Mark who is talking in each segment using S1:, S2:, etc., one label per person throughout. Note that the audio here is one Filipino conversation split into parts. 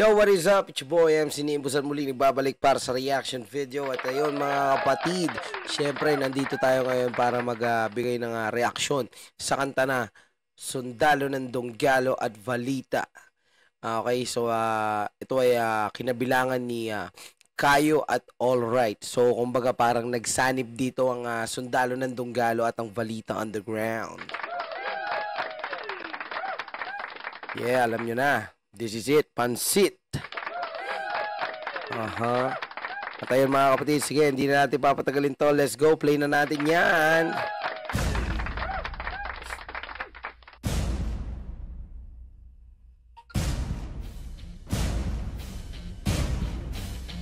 S1: Yo, what is up? It's your boy MC Nimbusan muli nagbabalik para sa reaction video. At ayun mga kapatid, syempre nandito tayo ngayon para magbigay ng reaksyon sa kanta na Sundalo ng Donggalo at Valita. Okay, so ito ay kinabilangan ni Kayo at Alright. So kumbaga parang nagsanib dito ang Sundalo ng Donggalo at ang Valita Underground. Yeah, alam nyo na. This is it, Pansit. At ayun mga kapatid, sige, hindi na natin papatagalin to. Let's go, play na natin yan.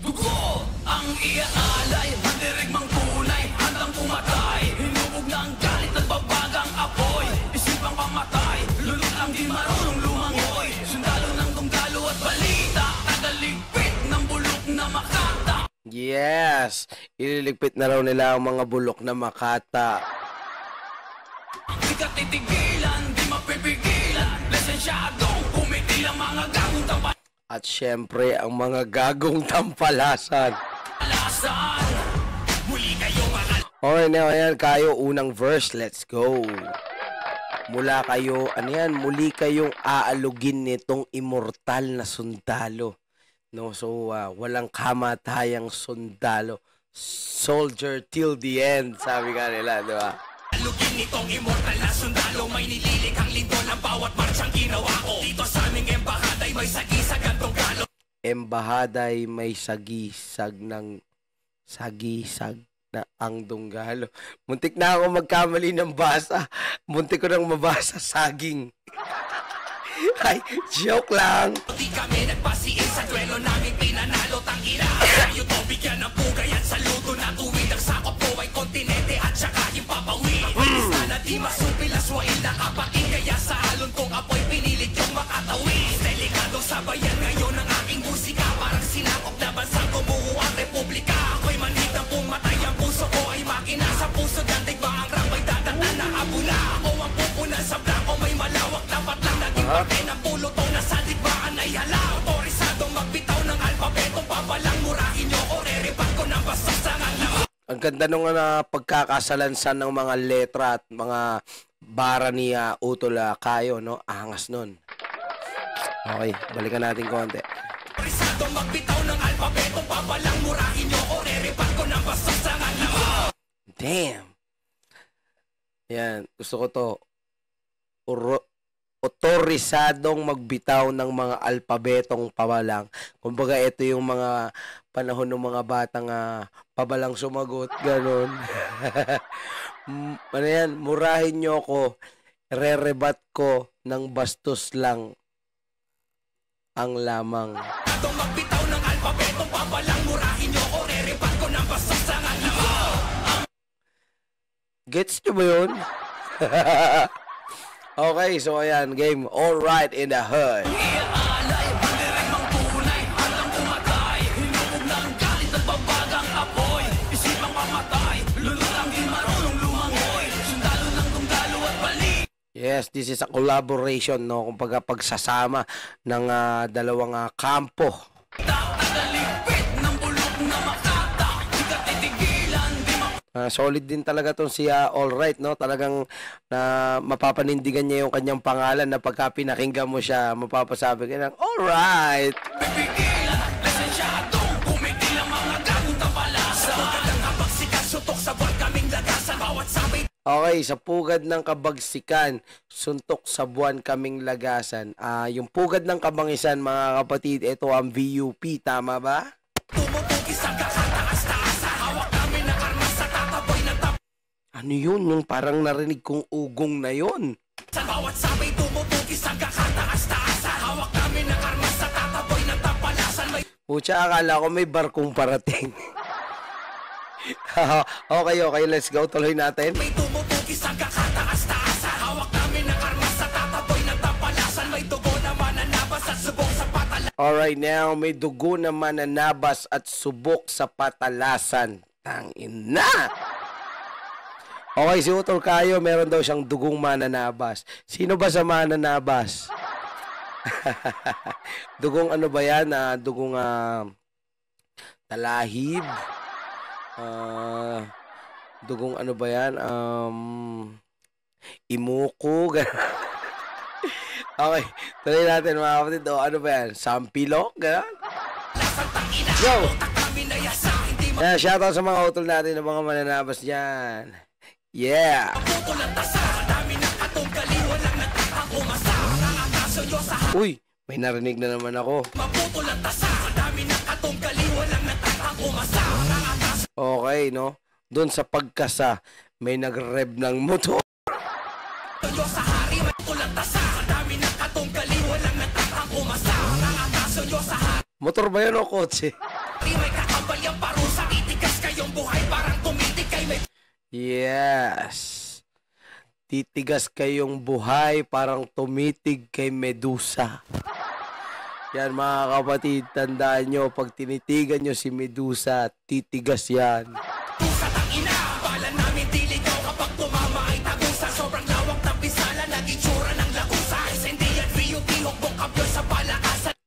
S2: Dugo ang iaalay, mandirigmang tunay, handang pumatay. Hinubog ng galit at babagang apoy. Isipang pamatay, lulot ang di marunong lumangoy. Sundalo ng Donggalo at Valita, tagaligpit ng bulok na Makata.
S1: Yes, ililigpit na raw nila ang mga bulok na Makata.
S2: Di ka titigilan, di mapipigilan. Lisensyadong kumitil ang mga gagong tampalasan.
S1: At syempre, ang mga gagong tampalasan.
S2: Muli kayo makal...
S1: Okay, now, ayan, Kayo, unang verse, let's go. Mula kayo, ano yan, muli kayong aalugin nitong immortal na sundalo. No, so, walang kamatayang sundalo. Soldier till the end, sabi nga nila, di ba?
S2: Alugin nitong immortal na sundalo. May nililikhang lindol ang bawat marchang ginawa ko. Dito sa aming embahaday may sagisag ang Donggalo.
S1: Embahaday may sagisag na ang Donggalo. Muntik na ako magkamali ng basa. Muntik ko nang mabasa saging. Ay, joke lang.
S2: Di kami nagpasiin sa duelo namin pinanalo tangina. Kayo to bigyan ng pugay at saludo na tuwid. Ang sakop ko ay kontinente at saka ipapawi. Sana di masupil aswain na kapatid. Kaya sa alon kong apoy pinilit yung makatawi. Delikado sa bayan ngayon ang aking musika. Parang sinakop na bansang gumuho ang republika. Ako'y manhid na pumatay ang puso ko ay makina. Sa puso dandig ba ang rap ay dadatan na abula. Ako ang pupunan sa blanco may malawak na patlang naging parte ng pulo to na sa digmaan ay hala. Autorisadong magbitaw ng alpabeto. Papalang murahin nyo o reripan ko ng bastos ang alam.
S1: Ang ganda nung pagkakasalansan ng mga letra at mga bara ni Utol Kayo, no? Angas nun. Okay, balikan natin konti.
S2: Autorisadong magbitaw ng alpabeto. Papalang murahin nyo o reripan ko ng bastos ang alam.
S1: Damn. Yan, gusto ko to. Otorisadong magbitaw ng mga alpabetong pabalang. Kumbaga, ito yung mga panahon ng mga batang pabalang sumagot. Ganon. Ano yan? Murahin nyo ko. Rerebat ko ng bastos lang ang lamang.
S2: Autorisadong magbitaw ng alpabetong papalang murahin nyo o reripan ko ng bastos ang alam.
S1: Gets nyo ba yun? Okay, so ayan, game. Alright in the hood.
S2: Iaalay, mandirigmang tunay, handang pumatay. Hinubog ng galit at babagang apoy. Isipang pamatay, lulot ang di marunong lumangoy. Sundalo ng Donggalo at Valita.
S1: Yes, this is a collaboration, no? Kumbaga pagsasama ng dalawang kampo.
S2: Tagaligpit ng bulok na Makata. Di ka titigilan, di
S1: Solid din talaga tong si Alright, no? Talagang mapapanindigan niya yung kanyang pangalan na pagka pinakinggan mo siya, mapapasabi ka ng Alright.
S2: mapipigilan. Lisensyadong kumitil ang mga gagong tampalasan. Sa pugad ng kabagsikan, sutok sa buwan kaming lagasan. Bawat sabay
S1: Okay, sa pugad ng kabagsikan, suntok sa buwan kaming lagasan. Yung pugad ng kabangisan, mga kapatid, ito ang VUP, tama ba?
S2: tumutugis ang kakataas-taas. Hawak namin ng armas sa tataboy ng
S1: Ano yun? Yung parang narinig kong ugong na yun.
S2: Sa bawat sabay tumutugis ang kakataas-taas. Hawak namin ng armas sa tataboy ng tampalasan. May
S1: Pucha, akala ko may barkong parating. Okay, let's go. Tuloy natin.
S2: tumutugis ang kakataas-taas. Hawak namin ng armas sa tataboy ng tampalasan. May dugo naman na nabas at subok sa patalasan.
S1: Alright, now, may dugo naman na nabas at subok sa patalasan. Tangin na! Okay, si Utol Kayo, meron daw siyang dugong mananabas. Sino ba sa mananabas? Dugong ano ba yan? Dugong talahib. Dugong ano ba yan? Imuko. Okay, tuloy natin mga kapatid. Ano ba yan? Sampilok? Gano'n? Yo! Yeah, shoutout sa mga utol natin ng mga mananabas dyan. Yeah! Uy, may narinig na naman ako. Okay, no? Doon sa pagkasa, may nag-rev ng motor. Motor ba yun o kotse? Yes. Titigas kayong buhay parang tumitig kay Medusa. Yan mga kapatid, tandaan nyo, pag tinitigan nyo si Medusa, titigas yan.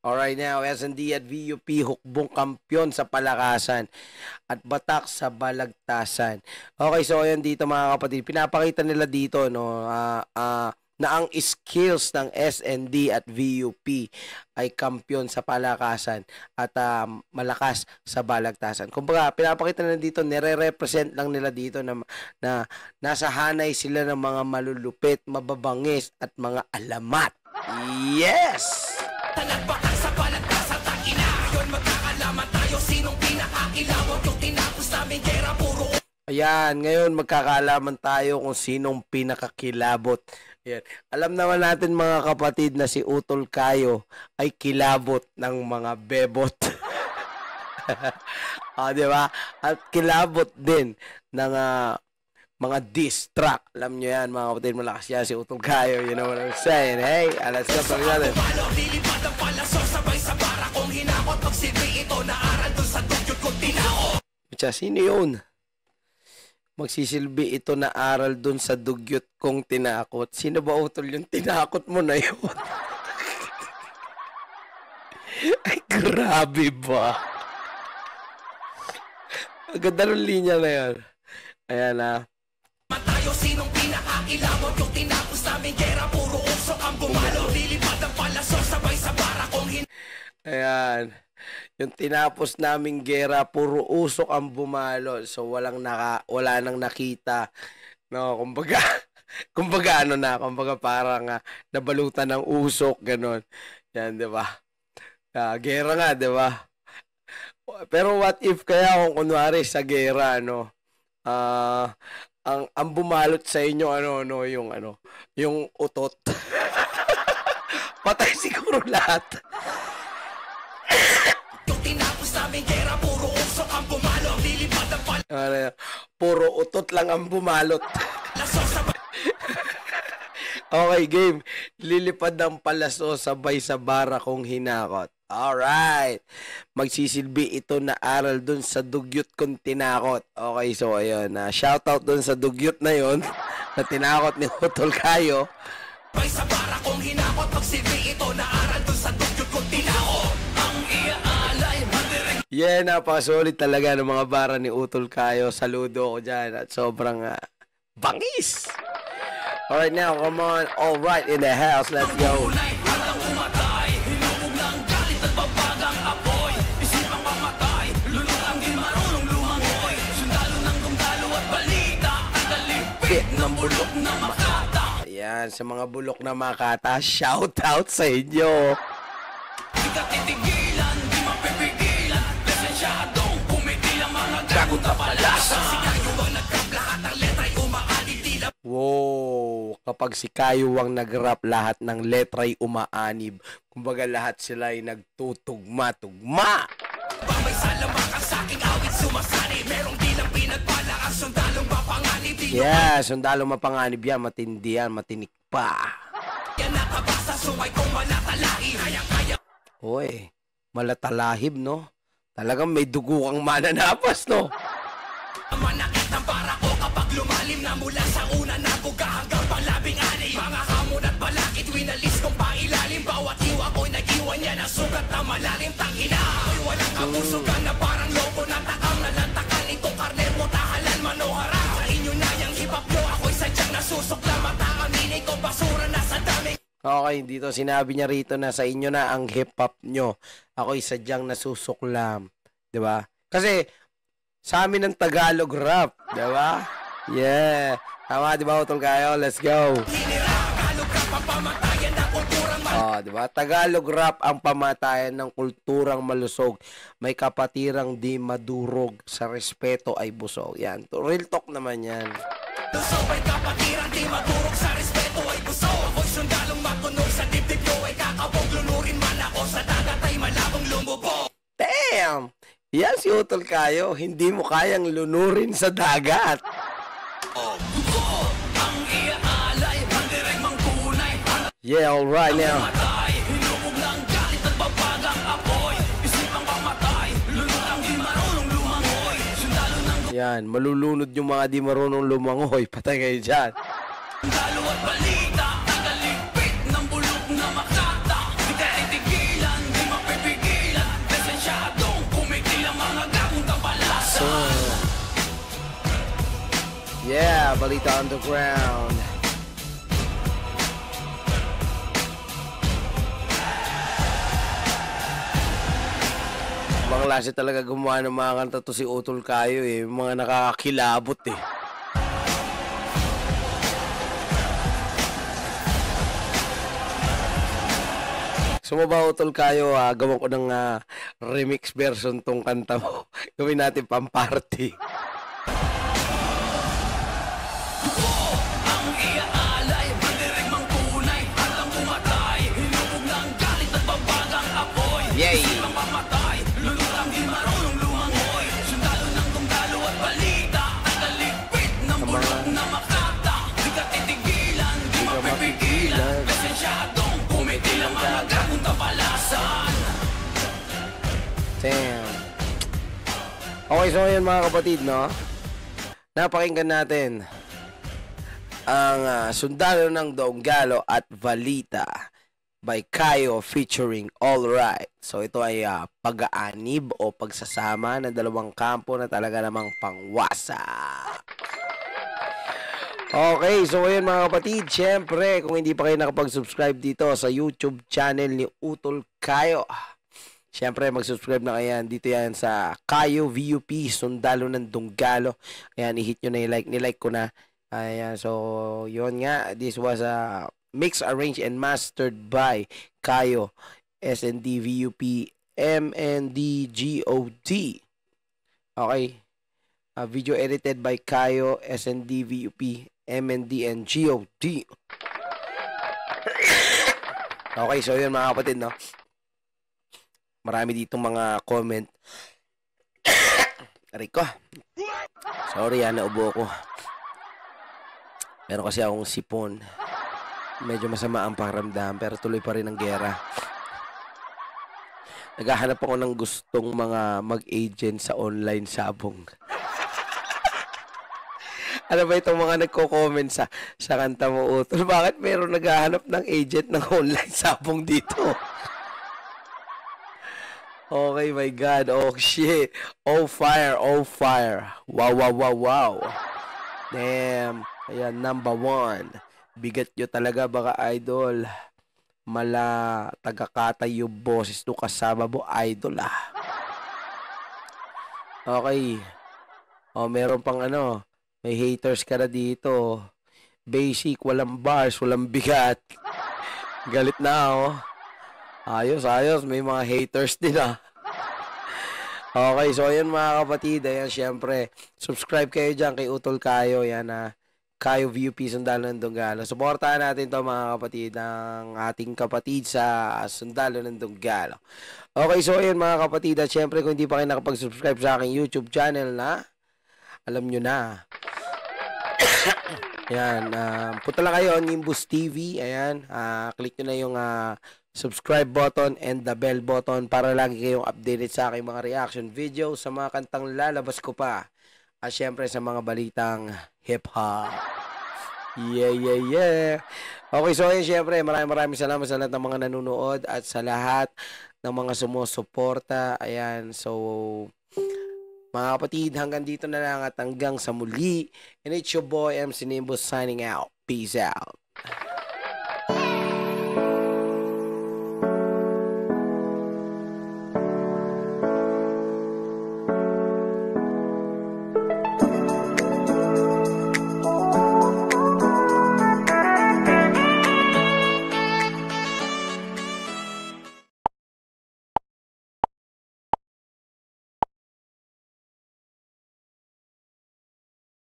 S1: Alright now, SND at VUP hukbong kampyon sa palakasan at batak sa balagtasan. Okay, so ayan dito mga kapatid, pinapakita nila dito no na ang skills ng SND at VUP ay kampyon sa palakasan at malakas sa balagtasan. Kumbaga, pinapakita nila dito, nire-represent lang nila dito na nasa hanay sila ng mga malulupit, mababangis at mga alamat. Yes! Talagpakan sa balagtasan, tangina, ngayon magkakalaman tayo sinong pinakakilawag yung tinapos namin gera puro. Ayan, ngayon magkakalaman tayo kung sinong pinakakilabot. Ayan. Alam naman natin mga kapatid na si Utol Kayo ay kilabot ng mga bebot. Diba? At kilabot din ng mga diss track. Alam nyo yan mga kapatid, malakas yan si Utol Kayo. You know what I'm saying? Hey, let's go tuloy natin. Sino yun? Magsisilbi ito na aral dun sa dugyot kong tinakot. Sino ba utol yung tinakot mo na yun? Ay, grabe ba? Ang ganda ng linya na yun. Ayan Tayo sinong pinakakilabot yung tinapos namin gera puro usok ang bumalo. Lilipad ang palasok sabay sa barakong Ayan. Yung tinapos naming gera, puro usok ang bumalo. So, wala nang nakita. No, kumbaga parang nabalutan ng usok, ganon. Yan, di ba? Gera nga, di ba? Pero what if kaya kung kunwari sa gera, no? Ang bumalot sa inyo, yung utot. Patay siguro lahat. Puro utot lang ang bumalot. Okay, game. Lilipad ng palaso sabay sa bara kong hinakot. Alright. Magsisilbi ito na aral dun sa dugyot kong tinakot. Okay, so ayun. Shoutout dun sa dugyot na yon na tinakot ni Utol Kayo. Sabay sa bara kong hinakot. Magsilbi ito na aral dun sa dugyot kong tinakot. Ang iaalay. Yeah, napakasolid talaga ng mga bara ni Utol Kayo. Saludo ko dyan at sobrang bangis. Alright now, come on. Alright in the house, let's go. Ng bulok na Makata. Ayan, sa mga bulok na Makata, shout out sa inyo. Di ka titigilan, di mapipigilan. Presensyadong kumitilang mga gagot na palasa. Si Kayo ang nag-rap, lahat ng letra'y umaanib. Wow, kapag si Kayo ang nag-rap, lahat ng letra'y umaanib. Kumbaga lahat sila ay nagtutugma-tugma. May salamak ang saking awit sumasani. Merong bilang pinagpala ang sundalong mapanganib. Yeah, sundalong mapanganib yan. Matindi yan, matinik pa. Yan nakabasa, sumay kong malatalahi. Hayang-hayang. Hoy, malatalahib, no? Talagang may dugo kang mananapas, no? Manakit ng para ko.
S2: kapag lumalim na mula sa una na buga hanggang panglabing-anim. Mga hamon at balakid, winalis kong pailalim. Bawat hiwa ko'y nag-iwan niya na sugat na malalim. Tangina, ako'y walang kapusugan na parang lobo na takam na lantakan. Itong karne mo tahalan manohara. Sa inyo na yung hip-hop nyo, ako'y sadyang nasusukla. Mata aminin ko basura na sa dami.
S1: Okay, dito sinabi niya rito na sa inyo na ang hip-hop nyo. Ako'y sadyang nasusuklam. Diba? Kasi sa amin ng Tagalog rap. Diba? Yeah. Tama, diba, Utol Kayo? Let's go. Oh, diba? Tagalog rap ang pamatayan ng kulturang malusog. May kapatirang di madurog. Sa respeto ay busog. Yan. Real talk naman yan.
S2: Lusog ay kapatiran, di madurog sa respeto ay busog. Ako'y sundalong matunog sa dibdib nyo ay kakabog. Lunurin man ako sa dagat ay malabong lumubog.
S1: Damn! Yan si Utol Kayo, hindi mo kayang lunurin sa dagat.
S2: Ang iaalay, ang direkmang kunay.
S1: Yeah, alright now.
S2: Matay, hinubog ng galit at babagang apoy. Isipang pamatay, lunod ang di marunong lumangoy. Sundalo ng
S1: Yan, malulunod yung mga di marunong lumangoy. Patay kayo dyan.
S2: Dalo at balita, tagaligpit ng bulok na makata. Di ka titigilan, di mapipigilan. Lesensyadong kumikil ang mga gagong kabalasa.
S1: Yeah, Balita Underground. Mga klase talaga gumawa ng mga kanta to si Utol Kayo eh. Mga nakakakilabot eh. So ba, Utol Kayo, gawa ko ng remix version tong kanta mo. Gawin natin pamparty.
S2: Ang iaalay, ang direkmang kunay. Hanggang pumatay, hinubog ng galit at babagang apoy.
S1: Yay!
S2: Isipang pamatay, lunod ang di marunong lumangoy. Sundalo ng tunggalo at balita, tagaligpit ng bulok na makata. Di ka titigilan, di mapipigilan. Lesensyadong kumitil ang mga gagong kabalasan.
S1: Damn. Okay, so yun mga kapatid, no? Napakinggan natin ang Sundalo ng Donggalo at Balita by Kayo featuring All Right. So ito ay pag-aanib o pagsasama ng dalawang kampo na talaga namang pangwasa. Okay, so ayun mga kapatid, syempre kung hindi pa kayo nakapag-subscribe dito sa YouTube channel ni Utol Kayo, syempre mag-subscribe na kayo dito yan sa Kayo VUP Sundalo ng Donggalo. Ayan, i-hit nyo na yung like, nilike ko na. Ayan, so yun nga, this was a mix, arranged and mastered by Kayo SND VUP MNDGOD. Okay, video edited by Kayo SND VUP MND and GOD. Okay, so yun mga kapatid, no? Marami ditong mga comment. Rico. Sorry, naubo ko. Meron kasi akong sipon. Medyo masama ang pakiramdam, pero tuloy pa rin ang gera. Naghahanap ako ng gustong mga mag-agent sa online sabong. Ano ba itong mga nagko-comment sa kanta mo, Utol? Bakit meron naghahanap ng agent ng online sabong dito? Okay, my God. Oh, shit. Oh, fire. Oh, fire. Wow, wow, wow, wow. Damn. Ayan, number 1. Bigat nyo talaga, baka idol. Mala, tagakatay yung boses no kasama mo, idol, Okay. Oh, meron pang ano. May haters ka na dito. Basic, walang bars, walang bigat. Galit na, oh. Ayos, ayos. May mga haters din, Okay, so ayan mga kapatid. Ayan, syempre. Subscribe kayo dyan kay Utol Kayo. Yan, Kayo VUP Sundalo ng Donggalo. Suportahan natin to mga kapatid, ang ating kapatid sa Sundalo ng Donggalo. Okay, so ayan mga kapatid. At syempre, kung hindi pa kayo nakapag-subscribe sa aking YouTube channel na, alam nyo na. Ayan, punta lang kayo, Nimbus TV. Ayan, click nyo na yung subscribe button and the bell button para lagi kayong updated sa aking mga reaction video sa mga kantang lalabas ko pa. at syempre sa mga balitang hip-hop. Yeah. Okay, so ayun, syempre, maraming salamat sa lahat ng mga nanonood at sa lahat ng mga sumusuporta. Ayan, so mga kapatid, hanggang dito na lang at hanggang sa muli. And it's your boy, MC Nimbus, signing out. Peace out.